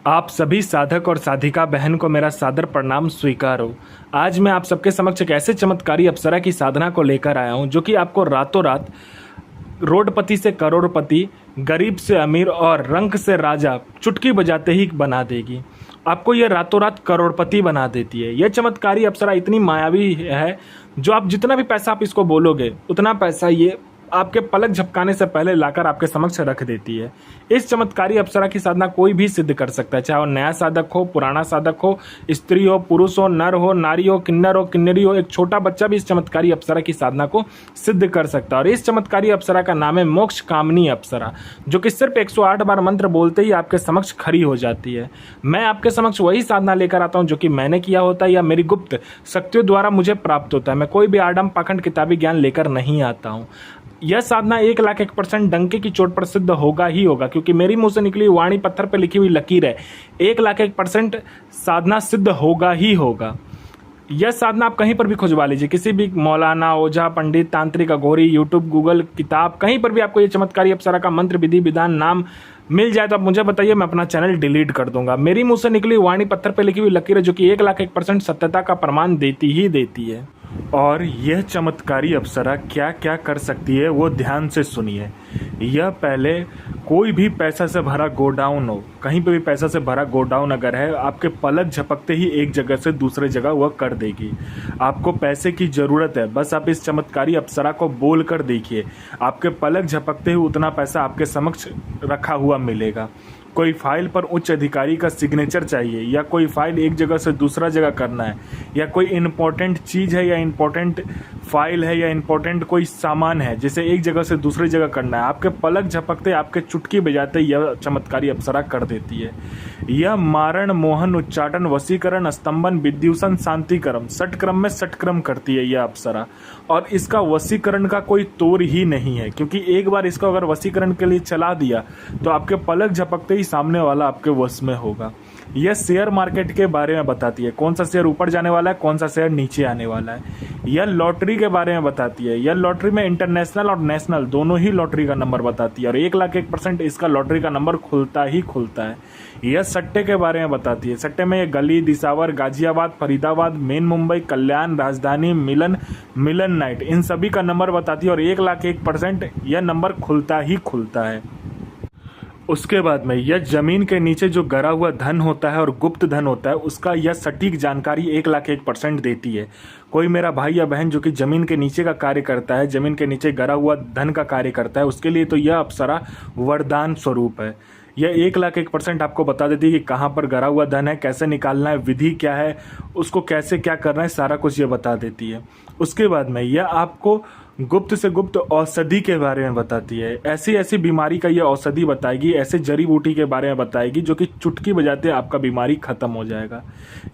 आप सभी साधक और साधिका बहन को मेरा सादर प्रणाम स्वीकार हो। आज मैं आप सबके समक्ष एक ऐसे चमत्कारी अप्सरा की साधना को लेकर आया हूं जो कि आपको रातों रात रोडपति से करोड़पति, गरीब से अमीर और रंक से राजा चुटकी बजाते ही बना देगी। आपको यह रातों रात करोड़पति बना देती है। यह चमत्कारी अप्सरा इतनी मायावी है जो आप जितना भी पैसा आप इसको बोलोगे उतना पैसा ये आपके पलक झपकाने से पहले लाकर आपके समक्ष रख देती है। इस चमत्कारी अप्सरा की साधना कोई भी सिद्ध कर सकता है, चाहे वो नया साधक हो, पुराना साधक हो, स्त्री हो, पुरुष हो, नर हो, नारी हो, किन्नर हो, किन्नरी हो, एक छोटा बच्चा भी इस चमत्कारी अप्सरा की साधना को सिद्ध कर सकता है। और इस चमत्कारी अप्सरा का नाम है मोक्ष कामनी अप्सरा, जो कि सिर्फ 108 बार मंत्र बोलते ही आपके समक्ष खड़ी हो जाती है। मैं आपके समक्ष वही साधना लेकर आता हूँ जो कि मैंने किया होता है या मेरी गुप्त शक्तियों द्वारा मुझे प्राप्त होता है। मैं कोई भी आडम पाखंड किताबी ज्ञान लेकर नहीं आता हूँ। यह साधना 1,01% डंके की चोट पर सिद्ध होगा ही होगा, क्योंकि मेरी मुंह से निकली वाणी पत्थर पर लिखी हुई लकीर है। 1,01% साधना सिद्ध होगा ही होगा। यह साधना आप कहीं पर भी खुजवा लीजिए, किसी भी मौलाना, ओझा, पंडित, तांत्रिक, अघोरी, यूट्यूब, गूगल, किताब, कहीं पर भी आपको ये चमत्कारी अप्सरा का मंत्र, विधि, विधान, नाम मिल जाए तो आप मुझे बताइए, मैं अपना चैनल डिलीट कर दूंगा। मेरी मुंह से निकली वाणी पत्थर पर लिखी हुई लकीर है जो कि 1,01% सत्यता का प्रमाण देती ही देती है। और यह चमत्कारी अप्सरा क्या क्या कर सकती है वो ध्यान से सुनिए। यह पहले कोई भी पैसा से भरा गोडाउन हो, कहीं पे भी पैसा से भरा गोडाउन अगर है, आपके पलक झपकते ही एक जगह से दूसरे जगह वह कर देगी। आपको पैसे की ज़रूरत है, बस आप इस चमत्कारी अप्सरा को बोल कर देखिए, आपके पलक झपकते ही उतना पैसा आपके समक्ष रखा हुआ मिलेगा। कोई फाइल पर उच्च अधिकारी का सिग्नेचर चाहिए, या कोई फाइल एक जगह से दूसरा जगह करना है, या कोई इम्पोर्टेंट चीज़ है, या इम्पोर्टेंट फाइल है, या इम्पोर्टेंट कोई सामान है जिसे एक जगह से दूसरी जगह करना है, आपके पलक झपकते, आपके चुटकी बजाते यह चमत्कारी अप्सरा कर देती है। यह मारण, मोहन, उच्चाटन, वशीकरण, स्तंभन, विद्युषण, शांतिक्रम, षटक्रम में षटक्रम करती है यह अप्सरा। और इसका वशीकरण का कोई तोड़ ही नहीं है, क्योंकि एक बार इसको अगर वशीकरण के लिए चला दिया तो आपके पलक झपकते ही सामने वाला आपके वश में होगा। यह शेयर मार्केट के बारे में बताती है, कौन सा शेयर ऊपर जाने वाला है, कौन सा शेयर नीचे आने वाला है। यह लॉटरी के बारे में बताती है, यह लॉटरी में इंटरनेशनल और नेशनल दोनों ही लॉटरी का नंबर बताती है, और 1,01% इसका लॉटरी का नंबर खुलता ही खुलता है। यह सट्टे के बारे में बताती है, सट्टे में यह गली, दिसावर, गाजियाबाद, फरीदाबाद, मेन मुंबई, कल्याण, राजधानी, मिलन नाइट, इन सभी का नंबर बताती है, और 1,01% यह नंबर खुलता ही खुलता है। उसके बाद में यह जमीन के नीचे जो गरा हुआ धन होता है और गुप्त धन होता है, उसका यह सटीक जानकारी 1,01% देती है। कोई मेरा भाई या बहन जो कि जमीन के नीचे का कार्य करता है, जमीन के नीचे गरा हुआ धन का कार्य करता है, उसके लिए तो यह अप्सरा वरदान स्वरूप है। यह 1,01% आपको बता देती है कि कहाँ पर गरा हुआ धन है, कैसे निकालना है, विधि क्या है, उसको कैसे क्या करना है, सारा कुछ ये बता देती है। उसके बाद में यह आपको गुप्त से गुप्त औषधि के बारे में बताती है। ऐसी ऐसी बीमारी का ये औषधि बताएगी, ऐसे जड़ी बूटी के बारे में बताएगी जो कि चुटकी बजाते आपका बीमारी खत्म हो जाएगा।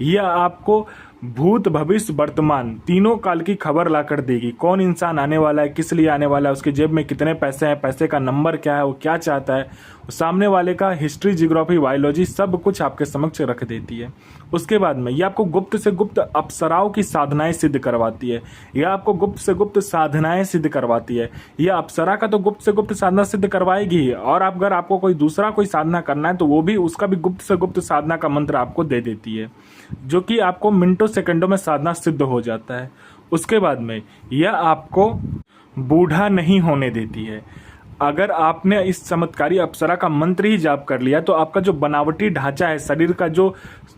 यह आपको भूत, भविष्य, वर्तमान तीनों काल की खबर लाकर देगी। कौन इंसान आने वाला है, किस लिए आने वाला है, उसके जेब में कितने पैसे हैं, पैसे का नंबर क्या है, वो क्या चाहता है, सामने वाले का हिस्ट्री, जियोग्राफी, बायोलॉजी सब कुछ आपके समक्ष रख देती है। उसके बाद में यह आपको गुप्त से गुप्त अप्सराओं की साधनाएं सिद्ध करवाती है। यह आपको गुप्त से गुप्त साधनाएं सिद्ध करवाती है। यह अप्सरा का तो गुप्त से गुप्त साधना सिद्ध करवाएगी ही, और अगर आपको कोई दूसरा कोई साधना करना है तो वो भी उसका भी गुप्त से गुप्त साधना का मंत्र आपको दे देती है, जो कि आपको मिनटों सेकंडों में साधना सिद्ध हो जाता है। उसके बाद में यह आपको बूढ़ा नहीं होने देती है। अगर आपने इस चमत्कारी अप्सरा का मंत्र ही जाप कर लिया तो आपका जो बनावटी ढांचा है, शरीर का जो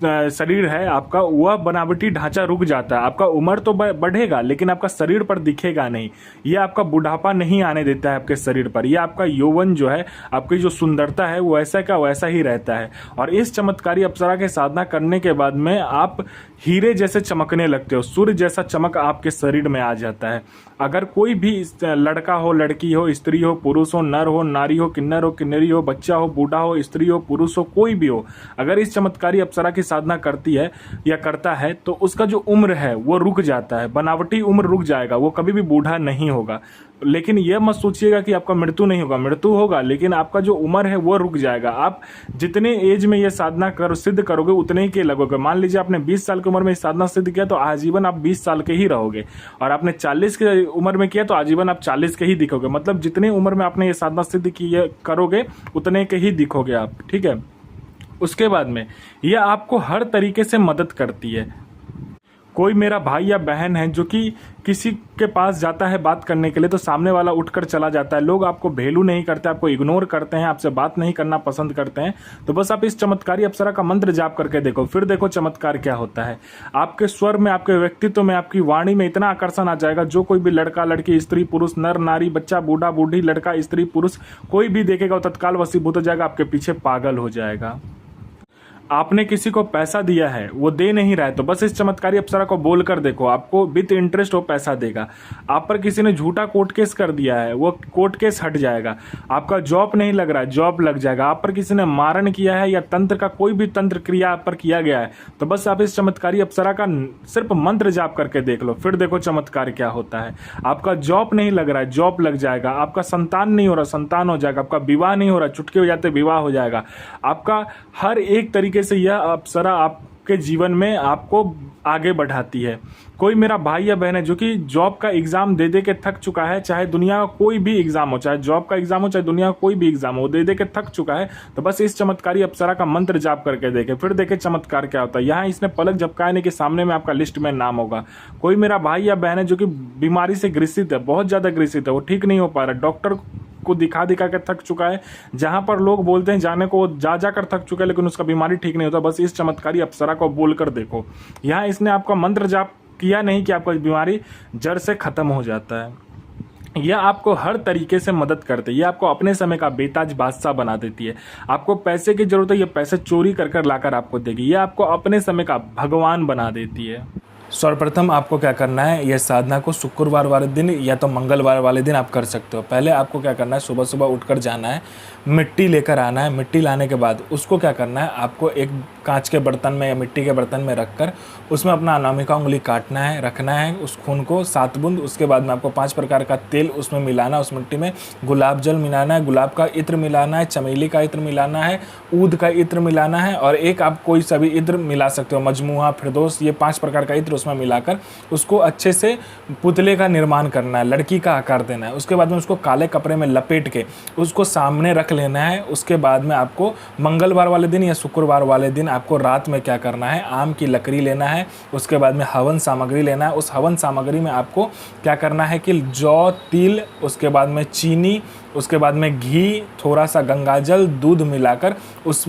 शरीर है आपका, वह बनावटी ढांचा रुक जाता है। आपका उम्र तो बढ़ेगा लेकिन आपका शरीर पर दिखेगा नहीं। यह आपका बुढ़ापा नहीं आने देता है आपके शरीर पर। यह आपका यौवन जो है, आपकी जो सुंदरता है, वो वैसा का वैसा ही रहता है। और इस चमत्कारी अप्सरा के साधना करने के बाद में आप हीरे जैसे चमकने लगते हो, सूर्य जैसा चमक आपके शरीर में आ जाता है। अगर कोई भी लड़का हो, लड़की हो, स्त्री हो, पुरुष हो, नर हो, नारी हो, किन्नर हो, किन्नरी हो, बच्चा हो, बूढ़ा हो, स्त्री हो, पुरुष हो, कोई भी हो, अगर इस चमत्कारी अप्सरा की साधना करती है या करता है तो उसका जो उम्र है वो रुक जाता है, बनावटी उम्र रुक जाएगा, वो कभी भी बूढ़ा नहीं होगा। लेकिन यह मत सोचिएगा कि आपका मृत्यु नहीं होगा, मृत्यु होगा लेकिन आपका जो उम्र है वो रुक जाएगा। आप जितने एज में ये साधना सिद्ध करोगे उतने ही के लगोगे। मान लीजिए आपने 20 साल की उम्र में साधना सिद्ध किया तो आजीवन आप 20 साल के ही रहोगे, और आपने 40 की उम्र में किया तो आजीवन आप 40 के ही दिखोगे। मतलब जितनी उम्र में आपने ये साधना सिद्ध की करोगे उतने के ही दिखोगे आप, ठीक है। उसके बाद में यह आपको हर तरीके से मदद करती है। कोई मेरा भाई या बहन है जो कि किसी के पास जाता है बात करने के लिए तो सामने वाला उठकर चला जाता है, लोग आपको वैल्यू नहीं करते, आपको इग्नोर करते हैं, आपसे बात नहीं करना पसंद करते हैं, तो बस आप इस चमत्कारी अप्सरा का मंत्र जाप करके देखो, फिर देखो चमत्कार क्या होता है। आपके स्वर में, आपके व्यक्तित्व में, आपकी वाणी में इतना आकर्षण आ जाएगा, जो कोई भी लड़का लड़की, स्त्री पुरुष, नर नारी, बच्चा बूढ़ा बूढ़ी, लड़का स्त्री पुरुष, कोई भी देखेगा वो तत्काल वशीभूत हो जाएगा, आपके पीछे पागल हो जाएगा। आपने किसी को पैसा दिया है, वो दे नहीं रहा है, तो बस इस चमत्कारी अप्सरा को बोलकर देखो, आपको विद इंटरेस्ट वो पैसा देगा। आप पर किसी ने झूठा कोर्ट केस कर दिया है, वो कोर्ट केस हट जाएगा। आपका जॉब नहीं लग रहा है, जॉब लग जाएगा। आप पर किसी ने मारण किया है या तंत्र का कोई भी तंत्र क्रिया आप पर किया गया है, तो बस आप इस चमत्कारी अप्सरा का सिर्फ मंत्र जाप करके देख लो, फिर देखो चमत्कार क्या होता है। आपका जॉब नहीं लग रहा है, जॉब लग जाएगा। आपका संतान नहीं हो रहा, संतान हो जाएगा। आपका विवाह नहीं हो रहा, चुटके हो जाते विवाह हो जाएगा। आपका हर एक तरीके से यह अप्सरा आपके जीवन में आपको आगे बढ़ाती है। कोई मेरा भाई या बहन है जो कि जॉब का एग्जाम दे दे के थक चुका है, चाहे दुनिया का कोई भी एग्जाम हो, चाहे जॉब का एग्जाम हो, चाहे दुनिया का कोई भी एग्जाम हो, दे दे के थक चुका है, तो बस इस चमत्कारी अप्सरा का मंत्र जाप करके देखे, फिर देखे चमत्कार क्या होता है। यहाँ इसने पलक झपकाए नहीं कि सामने में आपका लिस्ट में नाम होगा। कोई मेरा भाई या बहन है जो कि बीमारी से ग्रसित है, बहुत ज्यादा ग्रसित है, वो ठीक नहीं हो पा रहा, डॉक्टर को दिखा दिखा के थक चुका है, जहां पर लोग बोलते हैं जाने को जा जाकर थक चुका है, लेकिन उसका बीमारी ठीक नहीं होता, बस इस चमत्कारी अप्सरा को बोलकर देखो। यहाँ इसने आपका मंत्र जाप किया नहीं कि आपका बीमारी जड़ से खत्म हो जाता है। यह आपको हर तरीके से मदद करती है। यह आपको अपने समय का बेताज बादशाह बना देती है। आपको पैसे की जरूरत है, यह पैसे चोरी कर कर लाकर आपको देगी। यह आपको अपने समय का भगवान बना देती है। सर्वप्रथम आपको क्या करना है, यह साधना को शुक्रवार वाले दिन या तो मंगलवार वाले दिन आप कर सकते हो। पहले आपको क्या करना है, सुबह सुबह उठकर जाना है, मिट्टी लेकर आना है। मिट्टी लाने के बाद उसको क्या करना है, आपको एक कांच के बर्तन में या मिट्टी के बर्तन में रखकर उसमें अपना अनामिका उंगली काटना है, रखना है उस खून को 7 बूंद। उसके बाद में आपको 5 प्रकार का तेल उसमें मिलाना है, उस मिट्टी में गुलाब जल मिलाना है, गुलाब का इत्र मिलाना है, चमेली का इत्र मिलाना है, ऊद का इत्र मिलाना है, और एक आप कोई सा भी इत्र मिला सकते हो, मजमुआ, फिरदौस, ये 5 प्रकार का इत्र उसमें मिलाकर उसको अच्छे से पुतले का निर्माण करना है, लड़की का आकार देना है। उसके बाद में उसको काले कपड़े में लपेट के उसको सामने रख लेना है। उसके बाद में आपको मंगलवार वाले दिन या शुक्रवार वाले दिन आपको रात में क्या करना है, आम की लकड़ी लेना है, उसके बाद में हवन सामग्री लेना है। उस हवन सामग्री में आपको क्या करना है कि जौ, तिल, उसके बाद में चीनी, उसके बाद में घी, थोड़ा सा गंगाजल, दूध मिलाकर उस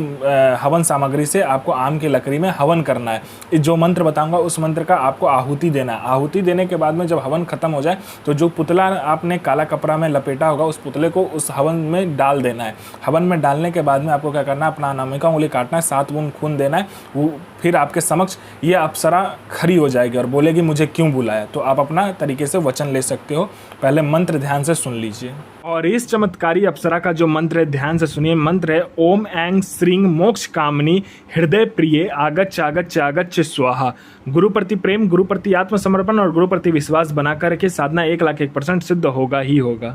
हवन सामग्री से आपको आम की लकड़ी में हवन करना है। जो मंत्र बताऊंगा उस मंत्र का आपको आहुति देना है। आहुति देने के बाद में जब हवन खत्म हो जाए तो जो पुतला आपने काला कपड़ा में लपेटा होगा उस पुतले को उस हवन में डाल देना है। हवन में डालने के बाद में आपको क्या करना है, अपना अनामिका उंगली काटना है, 7 बूंद खून देना है। वो फिर आपके समक्ष ये अप्सरा खड़ी हो जाएगी और बोलेगी मुझे क्यों बुलाया। तो आप अपना तरीके से वचन ले सकते हो। पहले मंत्र ध्यान से सुन लीजिए। और इस चमत्कारी अप्सरा का जो मंत्र है ध्यान से सुनिए। मंत्र है ओम ऐं श्रीं मोक्ष कामनी हृदय प्रिय आगच्छ आगच्छ आगच्छ स्वाहा। गुरु प्रति प्रेम, गुरु प्रति आत्मसमर्पण और गुरु प्रति विश्वास बनाकर के साधना 1,01,000% सिद्ध होगा ही होगा।